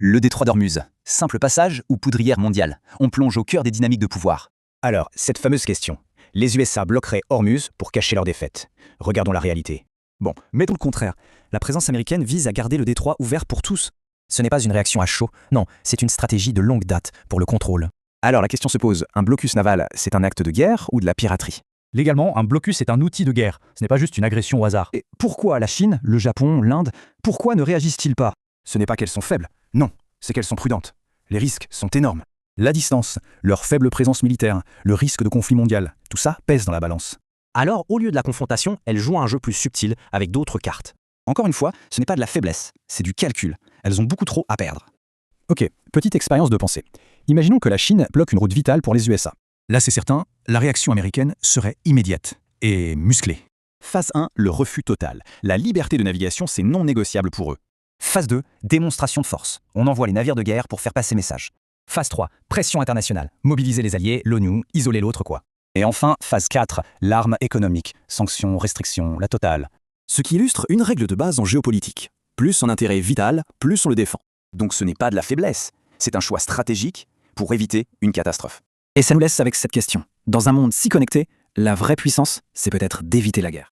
Le détroit d'Ormuz, simple passage ou poudrière mondiale? On plonge au cœur des dynamiques de pouvoir. Alors, cette fameuse question. Les USA bloqueraient Ormuz pour cacher leur défaite. Regardons la réalité. Bon, mettons le contraire. La présence américaine vise à garder le détroit ouvert pour tous. Ce n'est pas une réaction à chaud, non, c'est une stratégie de longue date pour le contrôle. Alors la question se pose, un blocus naval, c'est un acte de guerre ou de la piraterie? Légalement, un blocus est un outil de guerre. Ce n'est pas juste une agression au hasard. Et pourquoi la Chine, le Japon, l'Inde, pourquoi ne réagissent-ils pas? Ce n'est pas qu'elles sont faibles, non, c'est qu'elles sont prudentes. Les risques sont énormes. La distance, leur faible présence militaire, le risque de conflit mondial, tout ça pèse dans la balance. Alors, au lieu de la confrontation, elles jouent un jeu plus subtil avec d'autres cartes. Encore une fois, ce n'est pas de la faiblesse, c'est du calcul. Elles ont beaucoup trop à perdre. Ok, petite expérience de pensée. Imaginons que la Chine bloque une route vitale pour les USA. Là, c'est certain, la réaction américaine serait immédiate et musclée. Phase 1, le refus total. La liberté de navigation, c'est non négociable pour eux. Phase 2, démonstration de force. On envoie les navires de guerre pour faire passer message. Phase 3, pression internationale. Mobiliser les alliés, l'ONU, isoler l'autre quoi. Et enfin, phase 4, l'arme économique. Sanctions, restrictions, la totale. Ce qui illustre une règle de base en géopolitique. Plus son intérêt est vital, plus on le défend. Donc ce n'est pas de la faiblesse, c'est un choix stratégique pour éviter une catastrophe. Et ça nous laisse avec cette question. Dans un monde si connecté, la vraie puissance, c'est peut-être d'éviter la guerre.